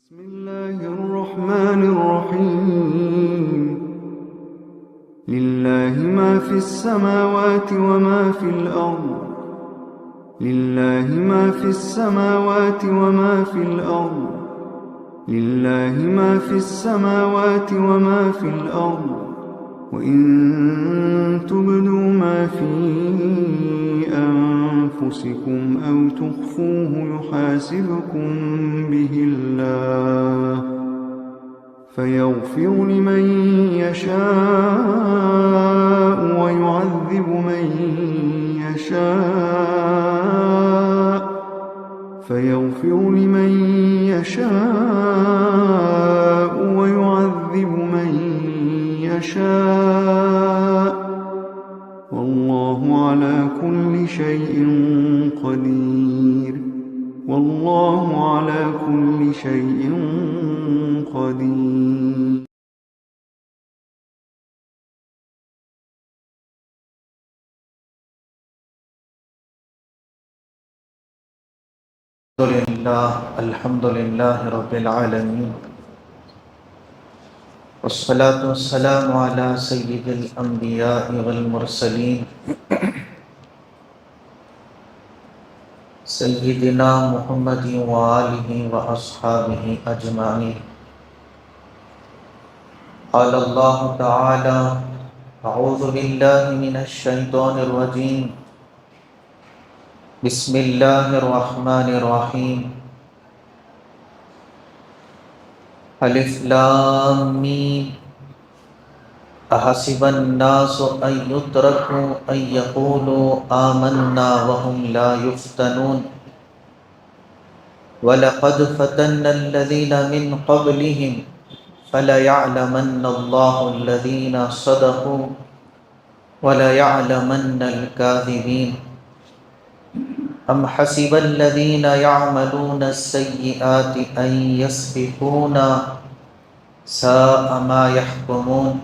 بسم الله الرحمن الرحيم لله ما في السماوات وما في الأرض لله ما في السماوات وما في الأرض لله ما في السماوات وما في الأرض وإن تبدوا ما في أنفسكم أو تخفوه يحاسبكم به الله فيغفر لمن يشاء ويعذب من يشاء فيغفر لمن يشاء ويعذب من يشاء والله على كل شيء قدير والله على كل شيء قدير. الحمد لله رب العالمين والصلاة والسلام على سيد الأنبياء والمرسلين سيدنا محمد وآله وأصحابه أجمعين. قال الله تعالى: أعوذ بالله من الشيطان الرجيم. بسم الله الرحمن الرحيم. الف لام میم احسب الناس ان يتركوا ان يقولوا آمنا وهم لا يفتنون ولقد فتنا الذين من قبلهم فليعلمن الله الذين صدقوا وليعلمن الكاذبين. أم حسب الذين يعملون السيئات أن يسبقونا ساء ما يحكمون.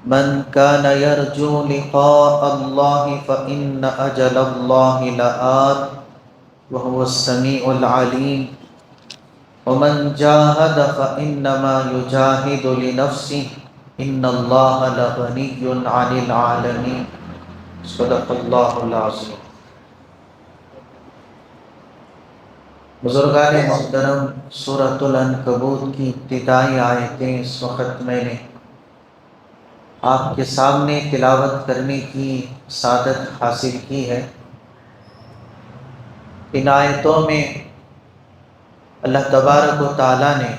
من كان يرجو لقاء الله فإن أجل الله لآت وهو السميع العليم. ومن جاهد فإنما يجاهد لنفسه إن الله لغني عن العالمين. صدق الله العظيم. بزرگان محترم، سورۃ العنکبوت کی ابتدائی آیتیں اس وقت میں نے آپ کے سامنے تلاوت کرنے کی سعادت حاصل کی ہے. ان آیتوں میں اللہ تبارک و تعالیٰ نے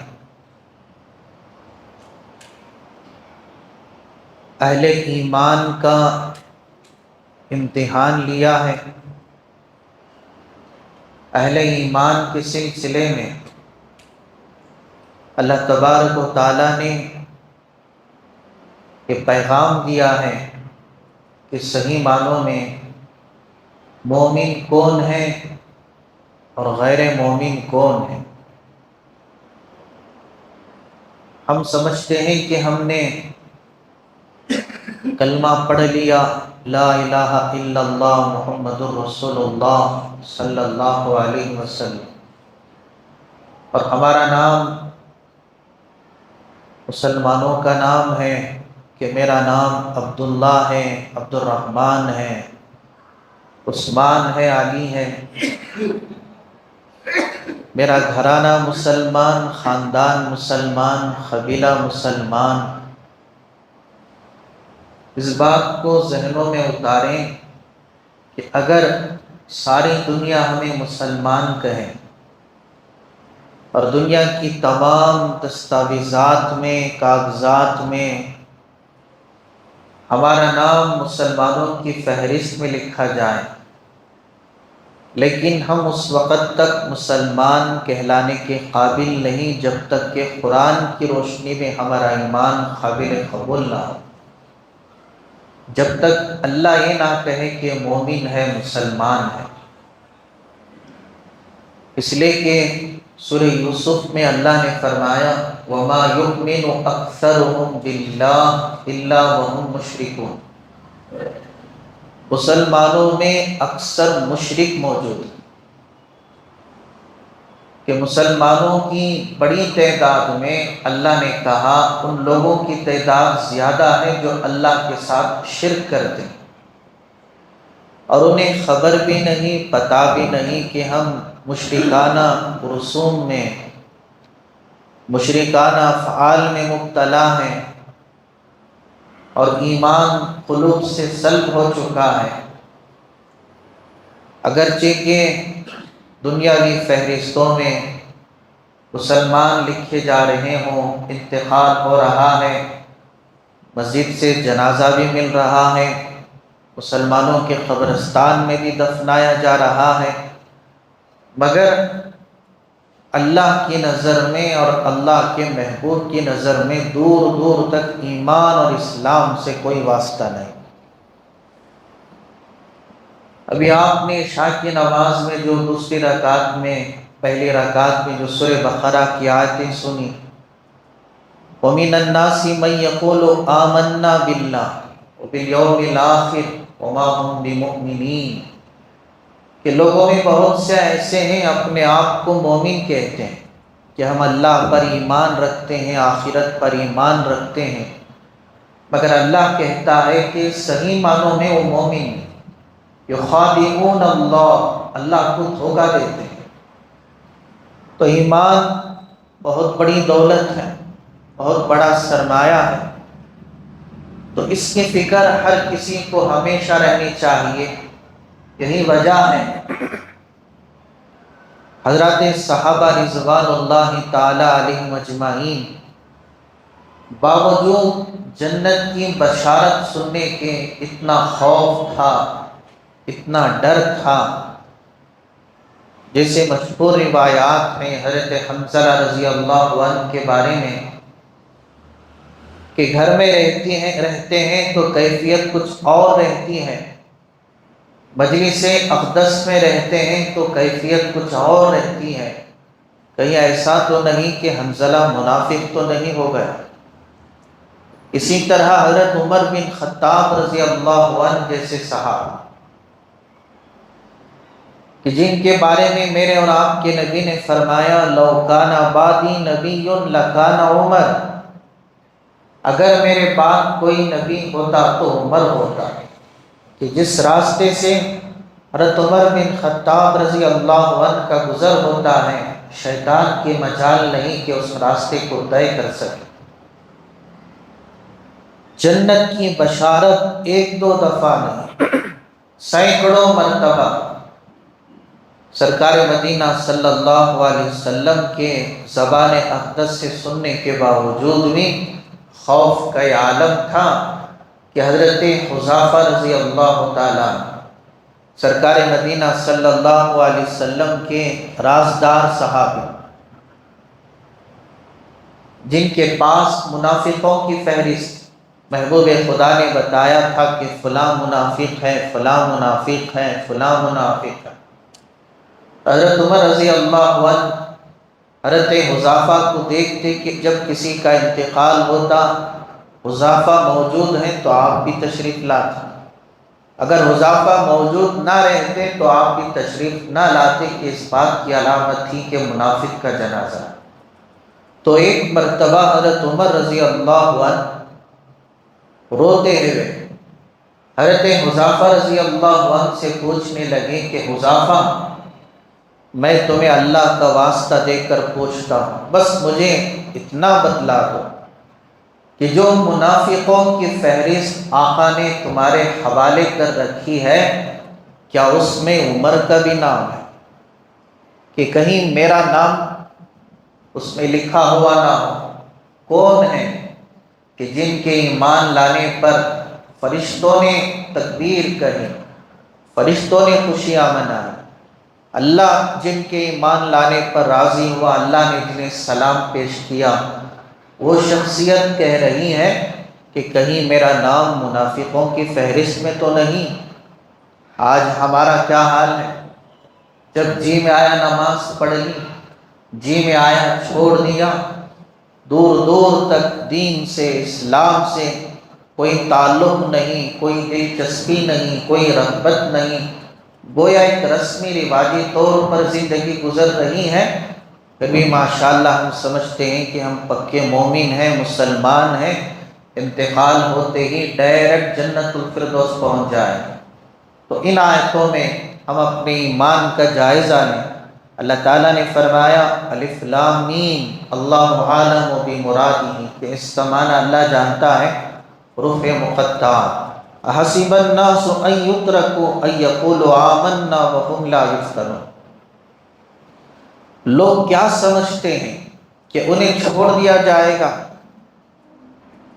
اہل ایمان کا امتحان لیا ہے. اہل ایمان کے سلسلے میں اللہ تبارک و تعالیٰ نے یہ پیغام دیا ہے کہ صحیح معنوں میں مومن کون ہے اور غیر مومن کون ہے. ہم سمجھتے ہیں کہ ہم نے کلمہ پڑھ لیا لا الہ الا اللہ محمد الرسول اللہ صلی اللہ علیہ وسلم، اور ہمارا نام مسلمانوں کا نام ہے کہ میرا نام عبداللہ ہے، عبد الرحمن ہے، عثمان ہے، علی ہے. میرا گھرانہ مسلمان، خاندان مسلمان، قبیلہ مسلمان. اس بات کو ذہنوں میں اتاریں کہ اگر ساری دنیا ہمیں مسلمان کہے اور دنیا کی تمام دستاویزات میں، کاغذات میں ہمارا نام مسلمانوں کی فہرست میں لکھا جائے، لیکن ہم اس وقت تک مسلمان کہلانے کے قابل نہیں جب تک کہ قرآن کی روشنی میں ہمارا ایمان قابل قبول نہ ہو، جب تک اللہ یہ نہ کہے کہ مومن ہے، مسلمان ہے. اس لیے کہ سورہ یوسف میں اللہ نے فرمایا وَمَا يُؤْمِنُ أَكْثَرُهُمْ بِاللَّهِ إِلَّا وَهُمْ مُشْرِكُونَ. مسلمانوں میں اکثر مشرک موجود ہیں. کہ مسلمانوں کی بڑی تعداد میں اللہ نے کہا ان لوگوں کی تعداد زیادہ ہے جو اللہ کے ساتھ شرک کرتے ہیں، اور انہیں خبر بھی نہیں، پتہ بھی نہیں کہ ہم مشرکانہ رسوم میں، مشرکانہ افعال میں مبتلا ہیں اور ایمان قلوب سے سلب ہو چکا ہے۔ اگرچہ کہ دنیاوی فہرستوں میں مسلمان لکھے جا رہے ہوں، انتقال ہو رہا ہے، مسجد سے جنازہ بھی مل رہا ہے، مسلمانوں کے قبرستان میں بھی دفنایا جا رہا ہے، مگر اللہ کی نظر میں اور اللہ کے محبوب کی نظر میں دور دور تک ایمان اور اسلام سے کوئی واسطہ نہیں۔ ابھی آپ نے عشاء کی نماز میں جو دوسری رکعت میں، پہلی رکعت میں جو سورہ بقرہ کی آیتیں سنی، وَمِنَ النَّاسِ مَن يَقُولُ آمَنَّا بِاللَّهِ وَبِالْيَوْمِ الْآخِرِ وَمَا هُمْ بِمُؤْمِنِينَ، کہ لوگوں میں بہت سے ایسے ہیں اپنے آپ کو مومن کہتے ہیں کہ ہم اللہ پر ایمان رکھتے ہیں، آخرت پر ایمان رکھتے ہیں، مگر اللہ کہتا ہے کہ صحیح معنوں میں وہ مومن ہیں۔ یخادعون اللہ، اللہ کو دھوکہ دیتے ہیں۔ تو ایمان بہت بڑی دولت ہے، بہت بڑا سرمایہ ہے، تو اس کی فکر ہر کسی کو ہمیشہ رہنی چاہیے۔ یہی وجہ ہے حضرات صحابہ رضوان اللہ تعالی علیہم اجمعین باوجود جنت کی بشارت سننے کے اتنا خوف تھا، اتنا ڈر تھا، جیسے مشہور روایات میں حضرت حنظلہ رضی اللہ عنہ کے بارے میں کہ گھر میں رہتے ہیں تو کیفیت کچھ اور رہتی ہے، مجلس اقدس میں رہتے ہیں تو کیفیت کچھ اور رہتی ہے، کہیں ایسا تو نہیں کہ حنظلہ منافق تو نہیں ہو گیا۔ اسی طرح حضرت عمر بن خطاب رضی اللہ عنہ جیسے صحابہ کہ جن کے بارے میں میرے اور آپ کے نبی نے فرمایا لو کان بعدی نبی لکان عمر، اگر میرے بعد کوئی نبی ہوتا تو عمر ہوتا، کہ جس راستے سے حضرت عمر بن خطاب رضی اللہ عنہ کا گزر ہوتا ہے، شیطان کی مجال نہیں کہ اس راستے کو طے کر سکے۔ جنت کی بشارت ایک دو دفعہ نہیں، سینکڑوں مرتبہ سرکار مدینہ صلی اللہ علیہ وسلم کے زبان اقدس سے سننے کے باوجود بھی خوف کا یہ عالم تھا کہ حضرت حذیفہ رضی اللہ تعالیٰ سرکار مدینہ صلی اللہ علیہ وسلم کے رازدار صحابی، جن کے پاس منافقوں کی فہرست محبوب خدا نے بتایا تھا کہ فلاں منافق ہے، فلاں منافق ہے، فلاں منافق ہے، حضرت عمر رضی اللہ عنہ حضرت حذیفہ کو دیکھتے کہ جب کسی کا انتقال ہوتا، حذیفہ موجود ہیں تو آپ بھی تشریف لاتے، اگر حذیفہ موجود نہ رہتے تو آپ بھی تشریف نہ لاتے، کہ اس بات کی علامت تھی کہ منافق کا جنازہ۔ تو ایک مرتبہ حضرت عمر رضی اللہ عنہ روتے ہوئے حضرت حذیفہ رضی اللہ عنہ سے پوچھنے لگے کہ حذیفہ، میں تمہیں اللہ کا واسطہ دے کر پوچھتا ہوں، بس مجھے اتنا بتلا دو کہ جو منافقوں کی فہرست آقا نے تمہارے حوالے کر رکھی ہے، کیا اس میں عمر کا بھی نام ہے؟ کہ کہیں میرا نام اس میں لکھا ہوا نہ ہو۔ کون ہے کہ جن کے ایمان لانے پر فرشتوں نے تکبیر کہی، فرشتوں نے خوشیاں منائی، اللہ جن کے ایمان لانے پر راضی ہوا، اللہ نے جنہیں سلام پیش کیا، وہ شخصیت کہہ رہی ہے کہ کہیں میرا نام منافقوں کی فہرست میں تو نہیں۔ آج ہمارا کیا حال ہے؟ جب جی میں آیا نماز پڑھ لی، جی میں آیا چھوڑ دیا، دور دور تک دین سے، اسلام سے کوئی تعلق نہیں، کوئی دلچسپی نہیں، کوئی رغبت نہیں، گویا ایک رسمی رواجی طور پر زندگی گزر رہی ہے، پھر بھی ماشاءاللہ ہم سمجھتے ہیں کہ ہم پکے مومن ہیں، مسلمان ہیں، انتقال ہوتے ہی ڈائریکٹ جنت الفردوس پہنچ جائیں۔ تو ان آیتوں میں ہم اپنے ایمان کا جائزہ لیں۔ اللہ تعالیٰ نے فرمایا الف لام میم اللہ عالم بمرادہ، کہ اس کا معنی اللہ جانتا ہے، حروف مقطعات۔ احسب الناس ان یترکوا ان یقولوا آمنا وهم لا یفتنون، لوگ کیا سمجھتے ہیں کہ انہیں چھوڑ دیا جائے گا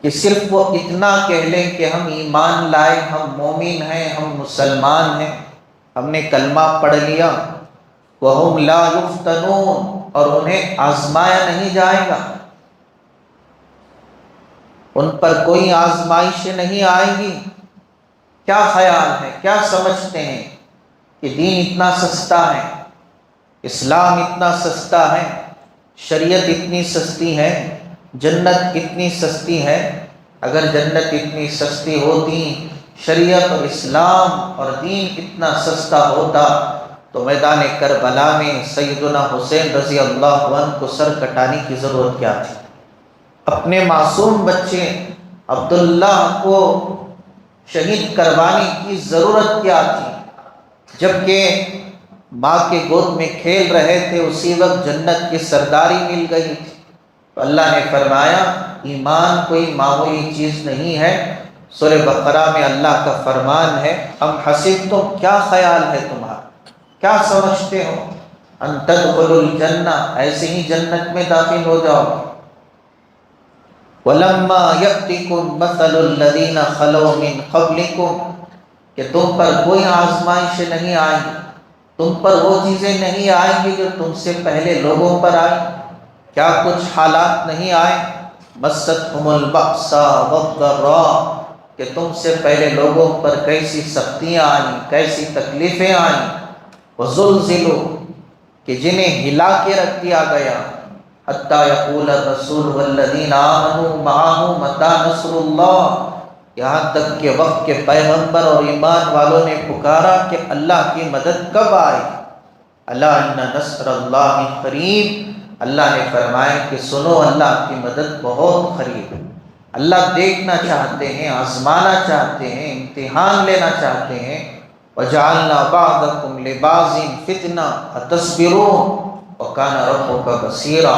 کہ صرف وہ اتنا کہہ لیں کہ ہم ایمان لائے، ہم مومن ہیں، ہم مسلمان ہیں، ہم نے کلمہ پڑھ لیا، وَهُمْ لَا يُفْتَنُونَ، اور انہیں آزمایا نہیں جائے گا، ان پر کوئی آزمائش نہیں آئے گی۔ کیا خیال ہے، کیا سمجھتے ہیں کہ دین اتنا سستا ہے، اسلام اتنا سستا ہے، شریعت اتنی سستی ہے، جنت اتنی سستی ہے؟ اگر جنت اتنی سستی ہوتی، شریعت اور اسلام اور دین اتنا سستا ہوتا، تو میدان کربلا میں سیدنا حسین رضی اللہ عنہ کو سر کٹانے کی ضرورت کیا تھی؟ اپنے معصوم بچے عبداللہ کو شہید کروانے کی ضرورت کیا تھی؟ جبکہ ماں کے گود میں کھیل رہے تھے، اسی وقت جنت کی سرداری مل گئی تھی۔ تو اللہ نے فرمایا ایمان کوئی معمولی چیز نہیں ہے۔ سورہ بقرہ میں اللہ کا فرمان ہے ام حسبتم، کیا خیال ہے تمہارا، کیا سمجھتے ہو، ان تدخلوا الجنہ، ایسے ہی جنت میں داخل ہو جاؤ۔ ولما یأتکم مثل الذین خلوا من قبلکم، کہ تم پر کوئی آزمائش نہیں آئیں گی، تم پر وہ چیزیں نہیں آئیں گی جو تم سے پہلے لوگوں پر آئیں۔ کیا کچھ حالات نہیں آئے؟ مستہم البأساء والضراء، کہ تم سے پہلے لوگوں پر کیسی سختیاں آئیں، کیسی تکلیفیں آئیں۔ وزلزلوا، کہ جنہیں ہلا کے رکھ دیا گیا۔ حتی یقول الرسول والذین آمنوا معہ متی نصر اللہ، یہاں تک کہ وقت کے پیغمبر اور ایمان والوں نے پکارا کہ اللہ کی مدد کب آئے۔ الا ان نصر اللہ قریب، اللہ نے فرمایا کہ سنو اللہ کی مدد بہت قریب ہے۔ اللہ دیکھنا چاہتے ہیں، آزمانا چاہتے ہیں، امتحان لینا چاہتے ہیں۔ وجعلنا بعضکم لبعض فتنہ اتصبرون وکان ربک بصیرا،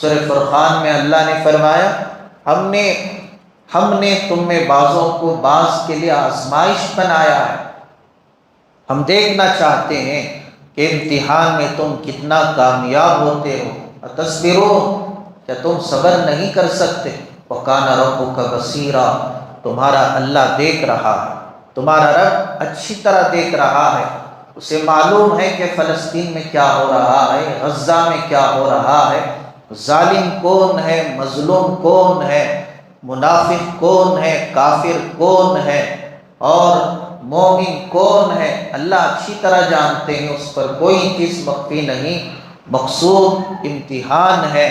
سورہ فرقان میں اللہ نے فرمایا ہم نے تم میں بعضوں کو بعض کے لیے آزمائش بنایا ہے، ہم دیکھنا چاہتے ہیں کہ امتحان میں تم کتنا کامیاب ہوتے ہو۔ اتصبرون، کیا تم صبر نہیں کر سکتے؟ وَكَانَ رَبُّكَ بَصِيرًا، تمہارا اللہ دیکھ رہا ہے، تمہارا رب اچھی طرح دیکھ رہا ہے، اسے معلوم ہے کہ فلسطین میں کیا ہو رہا ہے، غزہ میں کیا ہو رہا ہے، ظالم کون ہے، مظلوم کون ہے، منافق کون ہے، کافر کون ہے، اور مومن کون ہے، اللہ اچھی طرح جانتے ہیں، اس پر کوئی چیز مخفی نہیں۔ مقصود امتحان ہے،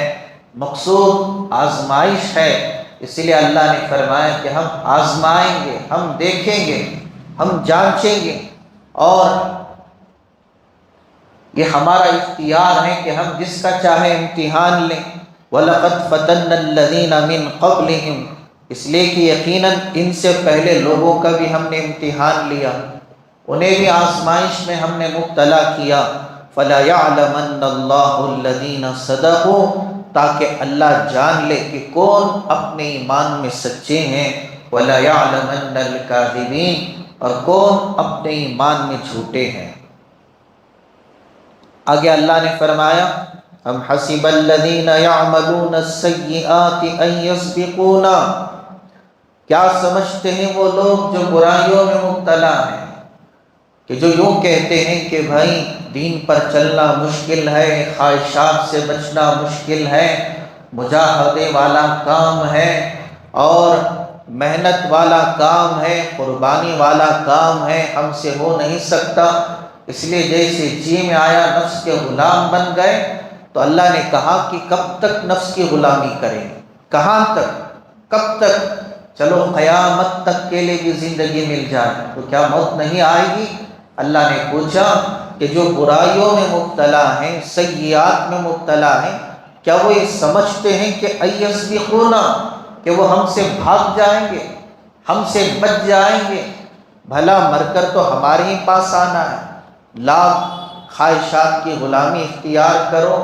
مقصود آزمائش ہے، اس لیے اللہ نے فرمایا کہ ہم آزمائیں گے، ہم دیکھیں گے، ہم جانچیں گے، اور یہ ہمارا اختیار ہے کہ ہم جس کا چاہے امتحان لیں۔ وَلَقَدْ فَتَنَّا الَّذِينَ مِن قَبْلِهِمْ، اس لیے کہ یقیناً ان سے پہلے لوگوں کا بھی ہم نے امتحان لیا، انہیں بھی آزمائش میں ہم نے مبتلا کیا۔ فَلَا يَعْلَمَنَّ اللَّهُ الَّذِينَ صَدَقُوا، تاکہ اللہ جان لے کہ کون اپنے ایمان میں سچے ہیں۔ وَلَا يَعْلَمَنَّ الْكَاذِبِينَ، اور کون اپنے ایمان میں جھوٹے ہیں۔ آگے اللہ نے فرمایا ام حسب الذین یعملون السیئات ان یسبقونا، کیا سمجھتے ہیں وہ لوگ جو برائیوں میں مبتلا ہیں، کہ جو یوں کہتے ہیں کہ بھائی دین پر چلنا مشکل ہے، خواہشات سے بچنا مشکل ہے، مجاہدے والا کام ہے اور محنت والا کام ہے، قربانی والا کام ہے، ہم سے ہو نہیں سکتا، اس لیے جیسے جی میں آیا نفس کے غلام بن گئے۔ تو اللہ نے کہا کہ کب تک نفس کی غلامی کریں، کہاں تک، کب تک؟ چلو قیامت تک کے لیے بھی زندگی مل جائے تو کیا موت نہیں آئے گی؟ اللہ نے پوچھا کہ جو برائیوں میں مبتلا ہیں، سیئات میں مبتلا ہیں، کیا وہ یہ سمجھتے ہیں کہ ایسبقونا، کہ وہ ہم سے بھاگ جائیں گے، ہم سے بچ جائیں گے؟ بھلا مر کر تو ہمارے ہی پاس آنا ہے۔ لاکھ خواہشات کی غلامی اختیار کرو،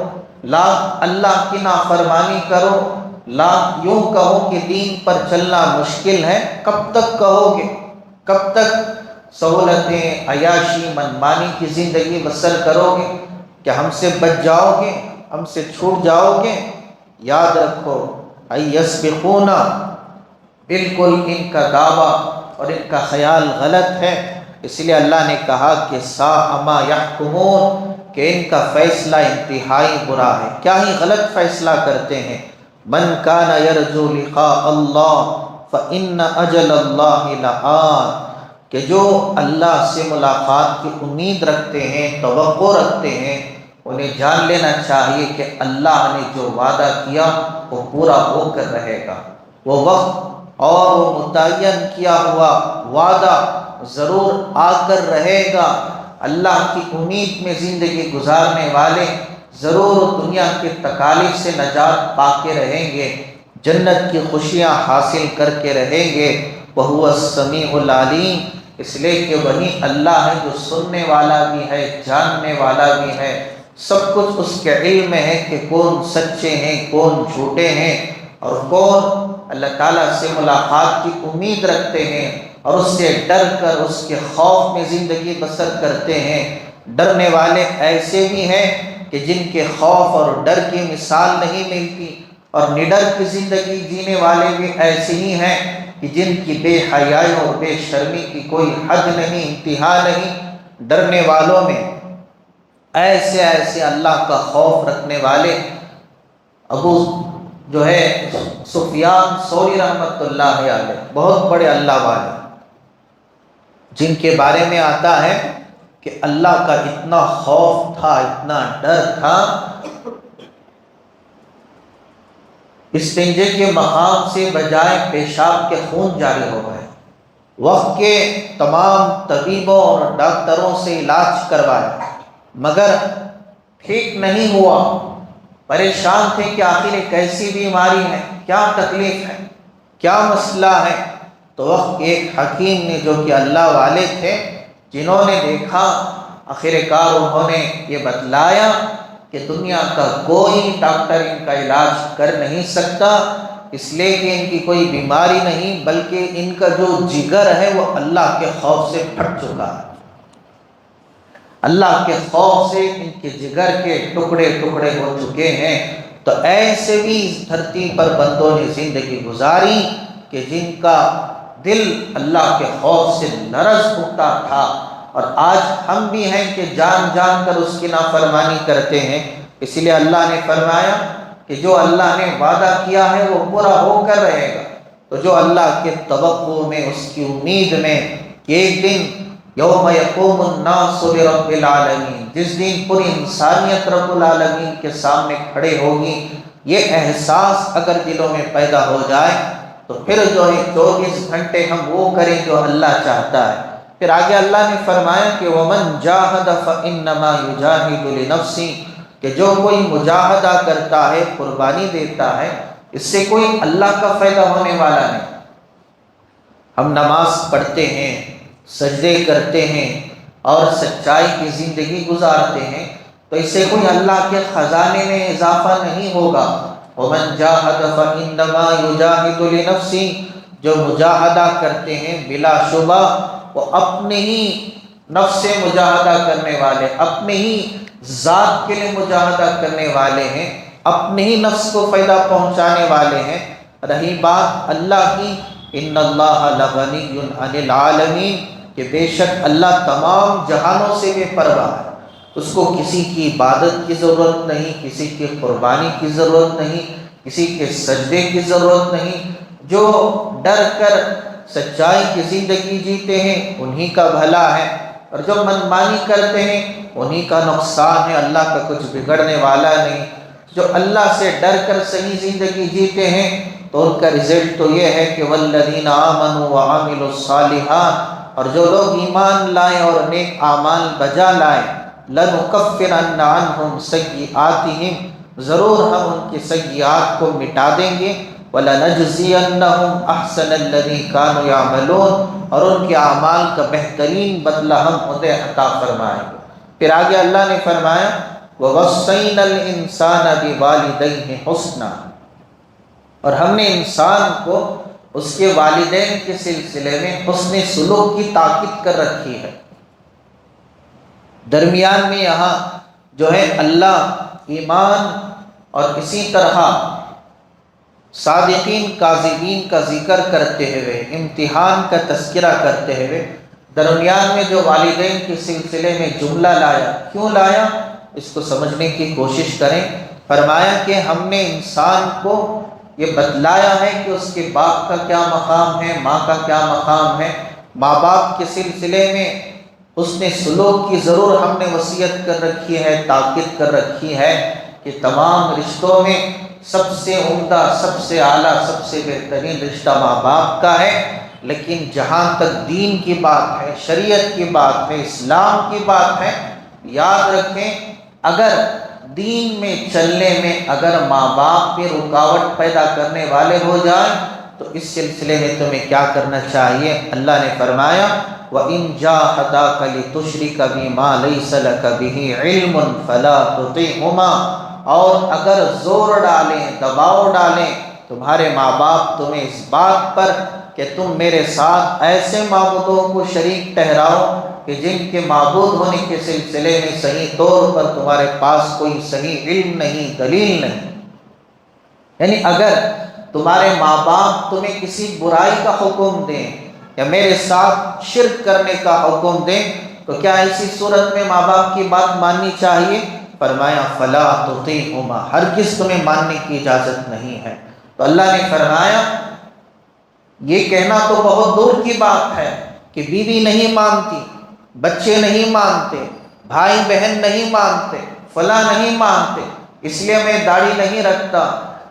لاکھ اللہ کی نافرمانی کرو، لاکھ یوں کہو کہ دین پر چلنا مشکل ہے، کب تک کہو گے؟ کب تک سہولتیں، عیاشی، منمانی کی زندگی بسر کرو گے؟ کہ ہم سے بچ جاؤ گے، ہم سے چھوٹ جاؤ گے؟ یاد رکھو ایسبقونا، بالکل ان کا دعویٰ اور ان کا خیال غلط ہے۔ اس لیے اللہ نے کہا کہ ساء ما یحکمون، کہ ان کا فیصلہ انتہائی برا ہے، کیا ہی غلط فیصلہ کرتے ہیں۔ من کان یرجو لقاء اللہ فإن اجل اللہ لآت، کہ جو اللہ سے ملاقات کی امید رکھتے ہیں، توقع رکھتے ہیں، انہیں جان لینا چاہیے کہ اللہ نے جو وعدہ کیا وہ پورا ہو کر رہے گا۔ وہ وقت اور وہ متعین کیا ہوا وعدہ ضرور آ کر رہے گا۔ اللہ کی امید میں زندگی گزارنے والے ضرور دنیا کے تکالیف سے نجات پا کے رہیں گے، جنت کی خوشیاں حاصل کر کے رہیں گے۔ وَهُوَ السَّمِيعُ الْعَلِيمُ، اس لیے کہ وہی اللہ ہے جو سننے والا بھی ہے، جاننے والا بھی ہے، سب کچھ اس کے علم میں ہے کہ کون سچے ہیں، کون جھوٹے ہیں، اور کون اللہ تعالیٰ سے ملاقات کی امید رکھتے ہیں اور اس سے ڈر کر اس کے خوف میں زندگی بسر کرتے ہیں۔ ڈرنے والے ایسے بھی ہیں کہ جن کے خوف اور ڈر کی مثال نہیں ملتی، اور نڈر کی زندگی جینے والے بھی ایسے ہی ہیں کہ جن کی بے حیائی اور بے شرمی کی کوئی حد نہیں، انتہا نہیں۔ ڈرنے والوں میں ایسے ایسے اللہ کا خوف رکھنے والے، ابو جو ہے سفیان ثوری رحمۃ اللہ علیہ، بہت بڑے اللہ والے، جن کے بارے میں آتا ہے کہ اللہ کا اتنا خوف تھا، اتنا ڈر تھا، استنجے کے مقام سے بجائے پیشاب کے خون جاری ہو گئے۔ وقت کے تمام طبیبوں اور ڈاکٹروں سے علاج کروایا مگر ٹھیک نہیں ہوا۔ پریشان تھے کہ آخر ایک ایسی بیماری ہے، کیا تکلیف ہے، کیا مسئلہ ہے؟ تو وقت کے ایک حکیم نے، جو کہ اللہ والے تھے، جنہوں نے دیکھا، آخر کار انہوں نے یہ بتلایا کہ دنیا کا کوئی ڈاکٹر ان کا علاج کر نہیں سکتا، اس لیے کہ ان کی کوئی بیماری نہیں، بلکہ ان کا جو جگر ہے وہ اللہ کے خوف سے پھٹ چکا ہے۔ اللہ کے خوف سے ان کے جگر کے ٹکڑے ٹکڑے ہو چکے ہیں۔ تو ایسے بھی دھرتی پر بندوں نے زندگی گزاری کہ جن کا دل اللہ کے خوف سے لرز اٹھتا تھا، اور آج ہم بھی ہیں کہ جان جان کر اس کی نافرمانی کرتے ہیں۔ اس لیے اللہ نے فرمایا کہ جو اللہ نے وعدہ کیا ہے وہ پورا ہو کر رہے گا۔ تو جو اللہ کے توقع میں، اس کی امید میں کہ ایک دن یوم یقوم الناس لرب العالمین، جس دن پوری انسانیت رب العالمین کے سامنے کھڑے ہوگی، یہ احساس اگر دلوں میں پیدا ہو جائے تو پھر جو ہے 24 گھنٹے ہم وہ کریں جو اللہ چاہتا ہے۔ پھر آگے اللہ نے فرمایا کہ وَمَنْ جَاهَدَ فَإِنَّمَا يُجَاهِدُ لِنَفْسِهِ، کہ جو کوئی مجاہدہ کرتا ہے، قربانی دیتا ہے، اس سے کوئی اللہ کا فائدہ ہونے والا نہیں۔ ہم نماز پڑھتے ہیں، سجدے کرتے ہیں اور سچائی کی زندگی گزارتے ہیں، تو اس سے کوئی اللہ کے خزانے میں اضافہ نہیں ہوگا۔ وَمَنْ جَاهَدَ فَإِنَّمَا يُجَاهِدُ لِنَفْسِهِ، جو مجاہدہ کرتے ہیں بلا شبہ وہ اپنے ہی نفس سے مجاہدہ کرنے والے، اپنے ہی ذات کے لیے مجاہدہ کرنے والے ہیں، اپنے ہی نفس کو فائدہ پہنچانے والے ہیں۔ رہی بات اللہ کی، ان اللہ لغنی عن العالمین، کہ بے شک اللہ تمام جہانوں سے بے پرواہ ہے، اس کو کسی کی عبادت کی ضرورت نہیں، کسی کی قربانی کی ضرورت نہیں، کسی کے سجدے کی ضرورت نہیں۔ جو ڈر کر سچائی کی زندگی جیتے ہیں انہی کا بھلا ہے، اور جو منمانی کرتے ہیں انہی کا نقصان ہے، اللہ کا کچھ بگڑنے والا نہیں۔ جو اللہ سے ڈر کر صحیح زندگی جیتے ہیں تو ان کا رزلٹ تو یہ ہے کہ والذین آمنوا وعملوا الصالحات، اور جو لوگ ایمان لائیں اور نیک اعمال بجا لائیں لَنُكَفِّرَنَّ عَنْهُمْ سَيِّئَاتِهِمْ، ضرور ہم ان کے سیئات کو مٹا دیں گے، وَلَنَجْزِيَنَّهُمْ أَحْسَنَ الَّذِي كَانُوا يَعْمَلُونَ، اور ان کے اعمال کا بہترین بدلہ ہم انہیں عطا فرمائیں گے۔ پھر آگے اللہ نے فرمایا وَوَصَّيْنَا الْإِنسَانَ بِوَالِدَيْهِ حُسْنًا، اور ہم نے انسان کو اس کے والدین کے سلسلے میں حسن سلوک کی تاکید کر رکھی ہے۔ درمیان میں یہاں جو ہے اللہ، ایمان اور اسی طرح صادقین کاذبین کا ذکر کرتے ہوئے، امتحان کا تذکرہ کرتے ہوئے، درمیان میں جو والدین کے سلسلے میں جملہ لایا، کیوں لایا اس کو سمجھنے کی کوشش کریں۔ فرمایا کہ ہم نے انسان کو یہ بتلایا ہے کہ اس کے باپ کا کیا مقام ہے، ماں کا کیا مقام ہے۔ ماں باپ کے سلسلے میں حسن سلوک کی ضرور ہم نے وصیت کر رکھی ہے، تاکید کر رکھی ہے کہ تمام رشتوں میں سب سے عمدہ، سب سے اعلیٰ، سب سے بہترین رشتہ ماں باپ کا ہے۔ لیکن جہاں تک دین کی بات ہے، شریعت کی بات ہے، اسلام کی بات ہے، یاد رکھیں اگر دین میں چلنے میں اگر ماں باپ پہ رکاوٹ پیدا کرنے والے ہو جائیں تو اس سلسلے میں تمہیں کیا کرنا چاہیے؟ اللہ نے فرمایا وَإِن جَاهَدَاكَ لِتُشْرِكَ بِي مَا لَيْسَ لَكَ بِهِ عِلْمٌ فَلَا تُطِعْهُمَا، اور اگر زور ڈالیں، دباؤ ڈالیں تمہارے ماں باپ تمہیں اس بات پر کہ تم میرے ساتھ ایسے معبودوں کو شریک ٹھہراؤ کہ جن کے معبود ہونے کے سلسلے میں صحیح طور پر تمہارے پاس کوئی صحیح علم نہیں، دلیل نہیں، یعنی اگر تمہارے ماں باپ تمہیں کسی برائی کا حکم دیں یا میرے ساتھ شرک کرنے کا حکم دیں تو کیا اسی صورت میں ماں باپ کی بات ماننی چاہیے؟ فرمایا فلا تطیعہما، ہرگز تمہیں ماننے کی اجازت نہیں ہے۔ تو اللہ نے فرمایا یہ کہنا تو بہت دور کی بات ہے کہ بیوی نہیں مانتی، بچے نہیں مانتے، بھائی بہن نہیں مانتے، فلاں نہیں مانتے، اس لیے میں داڑھی نہیں رکھتا،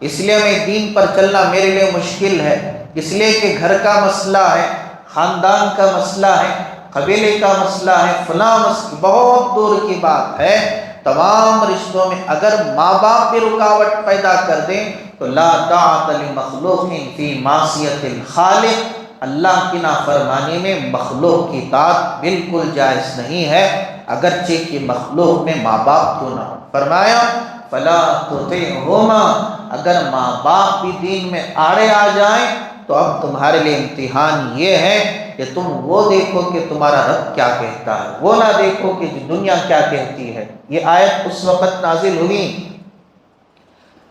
اس لیے میں دین پر چلنا میرے لیے مشکل ہے، اس لیے کہ گھر کا مسئلہ ہے، خاندان کا مسئلہ ہے، قبیلے کا مسئلہ ہے، فلاں مسئلہ، بہت دور کی بات ہے۔ تمام رشتوں میں اگر ماں باپ بھی رکاوٹ پیدا کر دیں تو لا طاعت لمخلوق فی معصیت الخالق، اللہ کی نافرمانی میں مخلوق کی اطاعت بالکل جائز نہیں ہے، اگرچہ کہ مخلوق میں ماں باپ کیوں نہ ہو۔ فرمایا فلا تطعہما، اگر ماں باپ بھی دین میں آڑے آ جائیں تو اب تمہارے لیے امتحان یہ ہے کہ تم وہ دیکھو کہ تمہارا رب کیا کہتا ہے، وہ نہ دیکھو کہ دنیا کیا کہتی ہے۔ یہ آیت اس وقت نازل ہوئی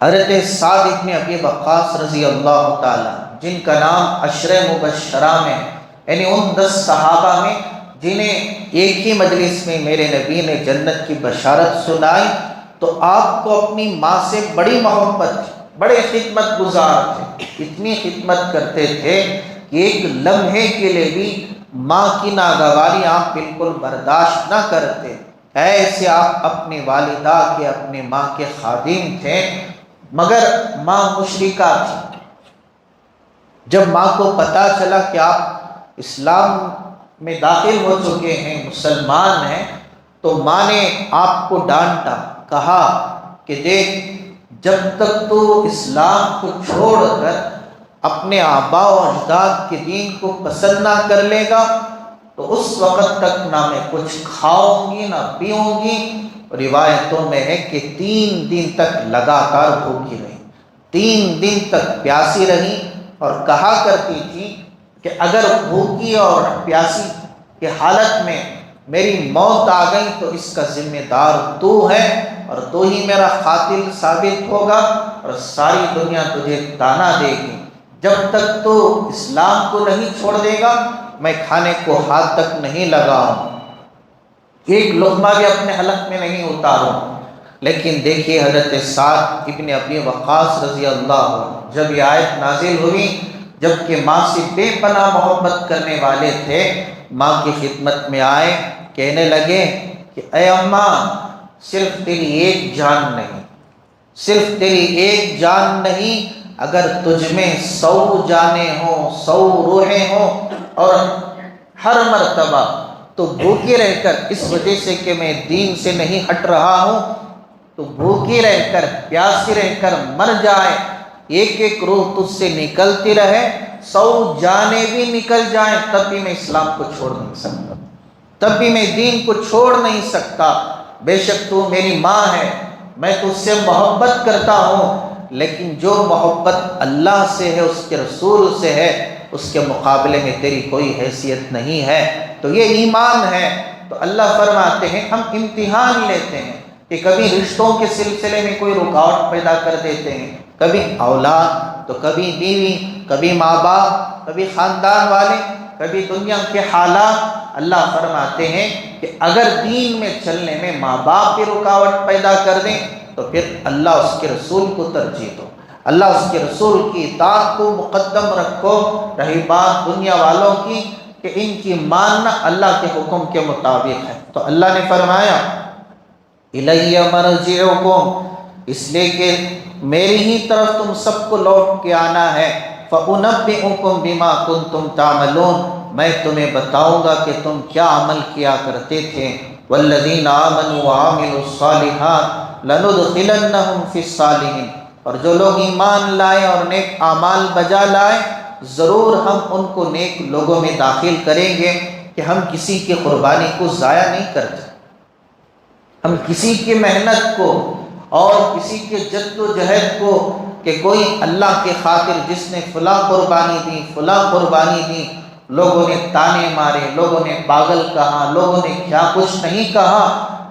حضرت سعد بن ابی وقاص رضی اللہ تعالیٰ، جن کا نام عشرہ مبشرہ میں، یعنی ان 10 صحابہ میں جنہیں ایک ہی مجلس میں میرے نبی نے جنت کی بشارت سنائی، تو آپ کو اپنی ماں سے بڑی محبت تھی، بڑے خدمت گزار تھے، اتنی خدمت کرتے تھے کہ ایک لمحے کے لیے بھی ماں کی ناگواری آپ بالکل برداشت نہ کرتے، ایسے آپ اپنی والدہ کے، اپنے ماں کے خادم تھے۔ مگر ماں مشرکہ تھی۔ جب ماں کو پتہ چلا کہ آپ اسلام میں داخل ہو چکے ہیں، مسلمان ہیں، تو ماں نے آپ کو ڈانٹا، کہا کہ دیکھ جب تک تو اسلام کو چھوڑ کر اپنے آباء و اجداد کے دین کو پسند نہ کر لے گا تو اس وقت تک نہ میں کچھ کھاؤں گی نہ پیوں گی۔ روایتوں میں ہے کہ 3 دن تک لگاتار بھوکی رہی، 3 دن تک پیاسی رہی، اور کہا کرتی تھی کہ اگر بھوکی اور پیاسی کی حالت میں میری موت آ گئی تو اس کا ذمہ دار تو ہے، اور تو ہی میرا قاتل ثابت ہوگا، اور ساری دنیا تجھے تانا دے گی۔ جب تک تو اسلام کو نہیں چھوڑ دے گا میں کھانے کو ہاتھ تک نہیں لگاؤں، ایک لقمہ بھی اپنے حلق میں نہیں اتاروں۔ لیکن دیکھیے حضرت سعد ابن ابی وقاص رضی اللہ عنہ، جب یہ آیت نازل ہوئی، جب کہ ماں سے بے پناہ محبت کرنے والے تھے، ماں کی خدمت میں آئے، کہنے لگے کہ اے اماں، صرف تیری ایک جان نہیں، صرف تیری ایک جان نہیں، اگر تجھ میں 100 جانیں ہوں، 100 روحیں ہوں، اور ہر مرتبہ تو بھوکے رہ کر اس وجہ سے کہ میں دین سے نہیں ہٹ رہا ہوں، تو بھوکی رہ کر پیاسی رہ کر مر جائے، ایک ایک روح تجھ سے نکلتی رہے، 100 جانیں بھی نکل جائیں، تب بھی میں اسلام کو چھوڑ نہیں سکتا، تب بھی میں دین کو چھوڑ نہیں سکتا۔ بے شک تو میری ماں ہے، میں تجھ سے محبت کرتا ہوں، لیکن جو محبت اللہ سے ہے، اس کے رسول سے ہے، اس کے مقابلے میں تیری کوئی حیثیت نہیں ہے۔ تو یہ ایمان ہے۔ تو اللہ فرماتے ہیں ہم امتحان لیتے ہیں کہ کبھی رشتوں کے سلسلے میں کوئی رکاوٹ پیدا کر دیتے ہیں، کبھی اولاد، تو کبھی بیوی، کبھی ماں باپ، کبھی خاندان والے، کبھی دنیا کے حالات۔ اللہ فرماتے ہیں کہ اگر دین میں چلنے میں ماں باپ کی رکاوٹ پیدا کر دیں تو پھر اللہ اس کے رسول کو ترجیح دو، اللہ اس کے رسول کی اطاعت کو مقدم رکھو۔ رہی بات دنیا والوں کی کہ ان کی ماننا اللہ کے حکم کے مطابق ہے، تو اللہ نے فرمایا الیہ مرجعکم، اس لیے کہ میری ہی طرف تم سب کو لوٹ کے آنا ہے، فَأُنَبِّئُكُم بِمَا كُنتُمْ تَعْمَلُونَ، میں تمہیں بتاؤں گا کہ تم کیا عمل کیا کرتے تھے۔ وَالَّذِينَ آمَنُوا وَعَمِلُوا الصَّالِحَاتِ لَنُدْخِلَنَّهُمْ فِي الصَّالِحِينَ، اور جو لوگ ایمان لائے اور نیک اعمال بجا لائے، ضرور ہم ان کو نیک لوگوں میں داخل کریں گے، کہ ہم کسی کی قربانی کو ضائع نہیں کرتے، ہم کسی کی محنت کو اور کسی کے جد و جہد کو، کہ کوئی اللہ کے خاطر جس نے فلاں قربانی دی، فلاں قربانی دی، لوگوں نے تانے مارے، لوگوں نے پاگل کہا، لوگوں نے کیا کچھ نہیں کہا،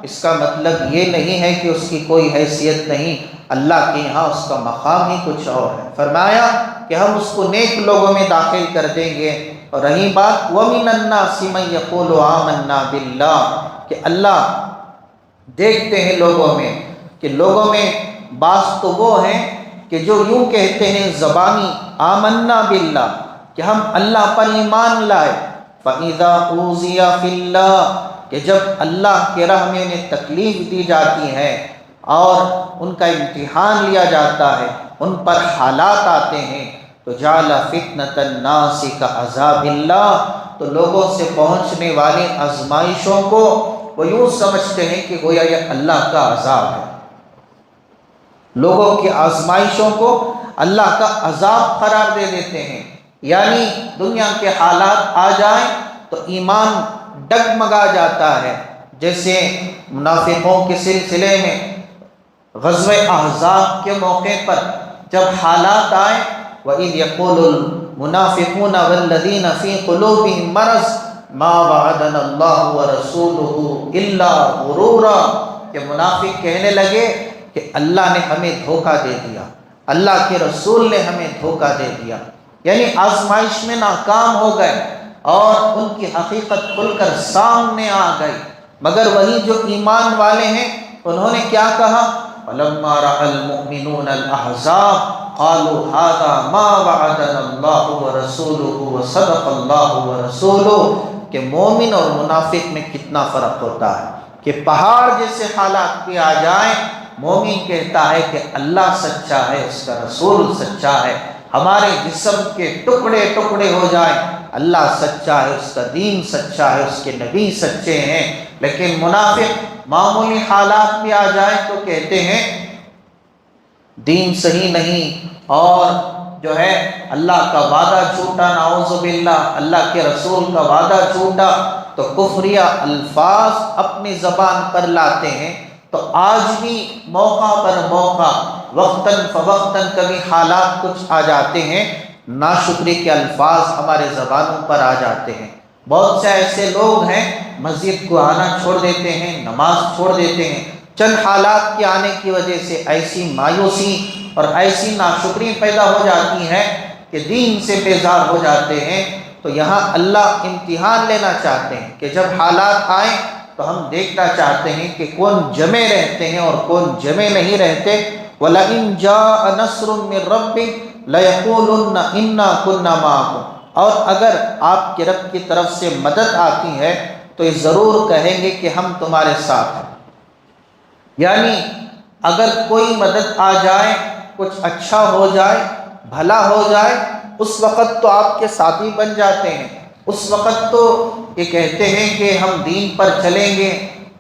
اس کا مطلب یہ نہیں ہے کہ اس کی کوئی حیثیت نہیں، اللہ کے یہاں اس کا مقام ہی کچھ اور ہے۔ فرمایا کہ ہم اس کو نیک لوگوں میں داخل کر دیں گے۔ اور رہی بات وَمِنَ النَّاسِ مَن يَقُولُ آمَنَّا بِاللَّهِ، کہ اللہ دیکھتے ہیں لوگوں میں، کہ لوگوں میں بعض تو وہ ہیں کہ جو یوں کہتے ہیں زبانی آمنا باللہ، کہ ہم اللہ پر ایمان لائے، فَإِذَا أُوذِيَ فِي اللَّهِ، کہ جب اللہ کے راہ میں انہیں تکلیف دی جاتی ہے اور ان کا امتحان لیا جاتا ہے، ان پر حالات آتے ہیں، تو جعل فتنة الناس كعذاب اللہ، تو لوگوں سے پہنچنے والی آزمائشوں کو وہ یوں سمجھتے ہیں کہ گویا یہ اللہ کا عذاب ہے، لوگوں کی آزمائشوں کو اللہ کا عذاب قرار دے دیتے ہیں۔ یعنی دنیا کے حالات آ جائیں تو ایمان ڈگمگا جاتا ہے، جیسے منافقوں کے سلسلے میں غزوہ احزاب کے موقع پر جب حالات آئے، وَإِذْ يَقُولُ الْمُنَافِقُونَ وَالَّذِينَ فِي قُلُوبِهِم مَّرَضٌ مَّا وَعَدَنَا اللَّهُ وَرَسُولُهُ إِلَّا غُرُورًا، کہ منافق کہنے لگے کہ اللہ نے ہمیں دھوکہ دے دیا، اللہ کے رسول نے ہمیں دھوکہ دے دیا، یعنی آزمائش میں ناکام ہو گئے اور ان کی حقیقت کھل کر سامنے آ گئی۔ مگر وہی جو ایمان والے ہیں انہوں نے کیا کہا، فَلَمَّا رَأَى الْمُؤْمِنُونَ الْأَحْزَابَ قَالُوا هَذَا مَا وَعَدَنَا اللَّهُ وَرَسُولُهُ وَصَدَقَ اللَّهُ وَرَسُولُهُ، کہ مومن اور منافق میں کتنا فرق ہوتا ہے، کہ پہاڑ جیسے حالات بھی آ جائیں، مومن کہتا ہے کہ اللہ سچا ہے، اس کا رسول سچا ہے، ہمارے جسم کے ٹکڑے ٹکڑے ہو جائیں، اللہ سچا ہے، اس کا دین سچا ہے، اس کے نبی سچے ہیں۔ لیکن منافق معمولی حالات بھی آ جائیں تو کہتے ہیں دین صحیح نہیں، اور جو ہے اللہ کا وعدہ جھوٹا، نعوذ باللہ، اللہ کے رسول کا وعدہ جھوٹا، تو کفریہ الفاظ اپنی زبان پر لاتے ہیں۔ تو آج بھی موقع پر موقع، وقتاً فوقتاً کبھی حالات کچھ آ جاتے ہیں، ناشکری کے الفاظ ہمارے زبانوں پر آ جاتے ہیں۔ بہت سے ایسے لوگ ہیں مسجد کو آنا چھوڑ دیتے ہیں، نماز چھوڑ دیتے ہیں، چند حالات کے آنے کی وجہ سے ایسی مایوسی اور ایسی ناشکری پیدا ہو جاتی ہے کہ دین سے بیزار ہو جاتے ہیں۔ تو یہاں اللہ امتحان لینا چاہتے ہیں کہ جب حالات آئیں تو ہم دیکھنا چاہتے ہیں کہ کون جمع رہتے ہیں اور کون جمع نہیں رہتے۔ وَلَئِن جَاءَ نَصْرٌ مِّن رَّبِّكَ لَيَقُولُنَّ إِنَّا كُنَّا مَعَكُمْ، اور اگر آپ کے رب کی طرف سے مدد آتی ہے تو یہ ضرور کہیں گے کہ ہم تمہارے ساتھ ہیں۔ یعنی اگر کوئی مدد آ جائے، کچھ اچھا ہو جائے، بھلا ہو جائے، اس وقت تو آپ کے ساتھی بن جاتے ہیں، اس وقت تو یہ کہتے ہیں کہ ہم دین پر چلیں گے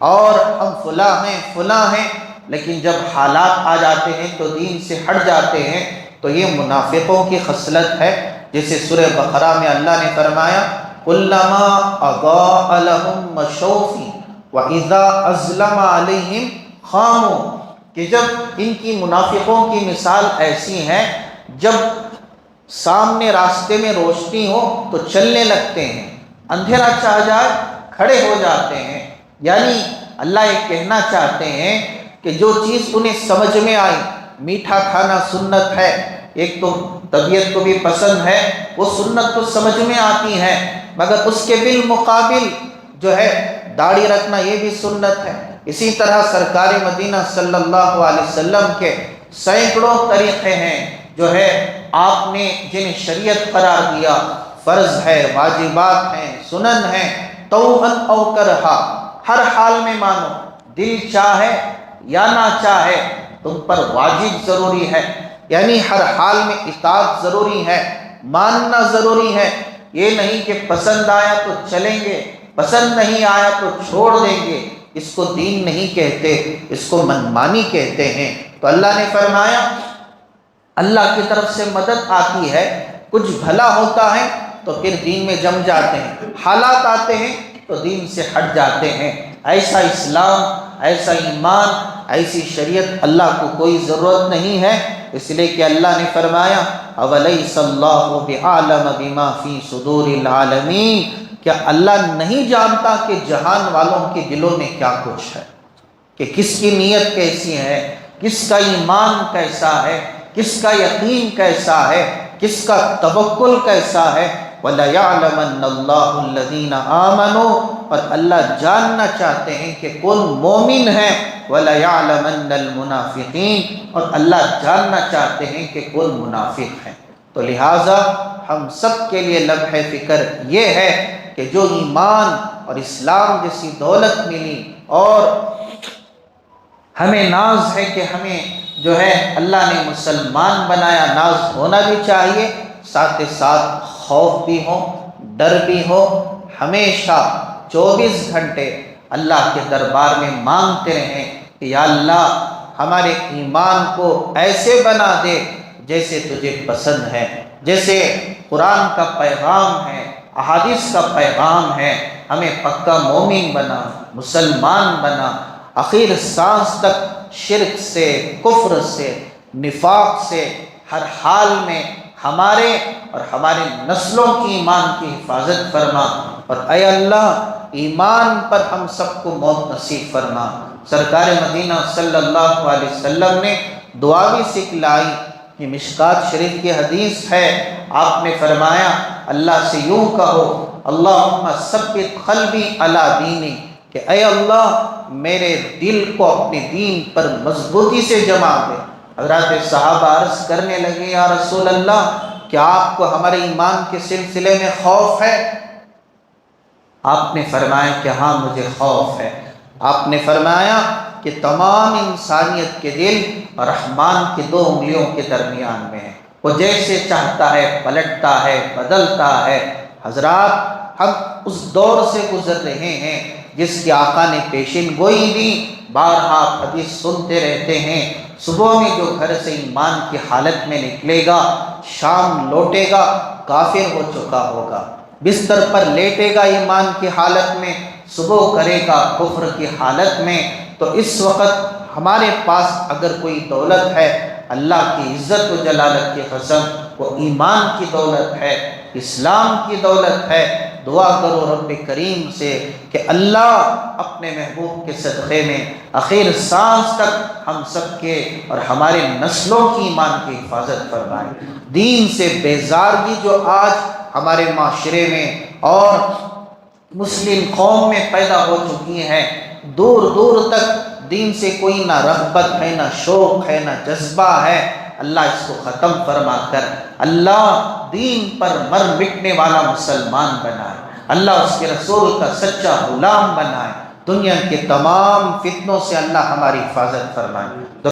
اور ہم فلاں ہیں، لیکن جب حالات آ جاتے ہیں تو دین سے ہٹ جاتے ہیں، تو یہ منافقوں کی خصلت ہے۔ جیسے سورہ بقرہ میں اللہ نے فرمایا کلما اضاء لهم مشوا فیہ واذا اظلم علیہم خاموا، کہ جب ان کی منافقوں کی مثال ایسی ہے، جب سامنے راستے میں روشنی ہو تو چلنے لگتے ہیں، اندھیرا چاہ جائے کھڑے ہو جاتے ہیں۔ یعنی اللہ یہ کہنا چاہتے ہیں کہ جو چیز انہیں سمجھ میں آئی، میٹھا کھانا سنت ہے، ایک تو طبیعت کو بھی پسند ہے، وہ سنت تو سمجھ میں آتی ہے، مگر اس کے بالمقابل جو ہے داڑھی رکھنا یہ بھی سنت ہے۔ اسی طرح سرکار مدینہ صلی اللہ علیہ وسلم کے سینکڑوں طریقے ہیں جو ہے آپ نے جنہیں شریعت قرار دیا، فرض ہے، واجبات ہیں، سنن ہیں، طوعاً او کرہا، ہر حال میں مانو، دل چاہے یا نہ چاہے تم پر واجب ضروری ہے، یعنی ہر حال میں اطاعت ضروری ہے، ماننا ضروری ہے۔ یہ نہیں کہ پسند آیا تو چلیں گے، پسند نہیں آیا تو چھوڑ دیں گے، اس کو دین نہیں کہتے، اس کو منمانی کہتے ہیں۔ تو اللہ نے فرمایا اللہ کی طرف سے مدد آتی ہے، کچھ بھلا ہوتا ہے تو پھر دین میں جم جاتے ہیں، حالات آتے ہیں تو دین سے ہٹ جاتے ہیں۔ ایسا اسلام، ایسا ایمان، ایسی شریعت اللہ کو کوئی ضرورت نہیں ہے، اس لیے کہ اللہ نے فرمایا اولیس اللہ بعالم بما فی صدور العالمین، کیا اللہ نہیں جانتا کہ جہان والوں کے دلوں میں کیا کچھ ہے، کہ کس کی نیت کیسی ہے، کس کا ایمان کیسا ہے، کس کا یقین کیسا ہے، کس کا توکل کیسا ہے۔ وَلَيَعْلَمَنَّ اللَّهُ الَّذِينَ آمَنُوا، اور اللہ جاننا چاہتے ہیں کہ کون مومن ہے، وَلَيَعْلَمَنَّ الْمُنَافِقِينَ، اور اللہ جاننا چاہتے ہیں کہ کون منافق ہے۔ تو لہٰذا ہم سب کے لیے لمحہ فکر یہ ہے کہ جو ایمان اور اسلام جیسی دولت ملی، اور ہمیں ناز ہے کہ ہمیں جو ہے اللہ نے مسلمان بنایا، ناز ہونا بھی چاہیے، ساتھ ساتھ خوف بھی ہو، ڈر بھی ہو، ہمیشہ 24 گھنٹے اللہ کے دربار میں مانگتے رہیں کہ یا اللہ ہمارے ایمان کو ایسے بنا دے جیسے تجھے پسند ہے، جیسے قرآن کا پیغام ہے، احادیث کا پیغام ہے، ہمیں پکا مومن بنا، مسلمان بنا، آخر سانس تک شرک سے، کفر سے، نفاق سے ہر حال میں ہمارے اور ہمارے نسلوں کی ایمان کی حفاظت فرما، اور اے اللہ ایمان پر ہم سب کو موت نصیب فرما۔ سرکار مدینہ صلی اللہ علیہ وسلم نے دعا بھی سکھلائی، یہ مشکات شریف کی حدیث ہے، آپ نے فرمایا اللہ سے یوں کہو اللہم ثبت قلبی علی دینی، کہ اے اللہ میرے دل کو اپنے دین پر مضبوطی سے جما دے۔ حضرات صحابہ عرض کرنے لگے یا رسول اللہ کیا آپ کو ہمارے ایمان کے سلسلے میں خوف ہے؟ آپ نے فرمایا کہ ہاں مجھے خوف ہے۔ آپ نے فرمایا کہ تمام انسانیت کے دل رحمان کی 2 انگلیوں کے درمیان میں ہے، وہ جیسے چاہتا ہے پلٹتا ہے، بدلتا ہے۔ حضرات ہم اس دور سے گزر رہے ہیں جس کی آقا نے پیشین گوئی دی، بارہا حدیث سنتے رہتے ہیں، صبح میں جو گھر سے ایمان کی حالت میں نکلے گا شام لوٹے گا کافر ہو چکا ہوگا، بستر پر لیٹے گا ایمان کی حالت میں، صبح کرے گا کفر کی حالت میں۔ تو اس وقت ہمارے پاس اگر کوئی دولت ہے اللہ کی عزت و جلالت کی قسم وہ ایمان کی دولت ہے، اسلام کی دولت ہے۔ دعا کرو رب کریم سے کہ اللہ اپنے محبوب کے صدقے میں آخر سانس تک ہم سب کے اور ہمارے نسلوں کی ایمان کی حفاظت فرمائے۔ دین سے بیزارگی جو آج ہمارے معاشرے میں اور مسلم قوم میں پیدا ہو چکی ہے، دور دور تک دین سے کوئی نہ رغبت ہے، نہ شوق ہے، نہ جذبہ ہے، اللہ اس کو ختم فرما کر اللہ دین پر مر مٹنے والا مسلمان بنائے، اللہ اس کے رسول کا سچا غلام بنائے، دنیا کے تمام فتنوں سے اللہ ہماری حفاظت فرمائے۔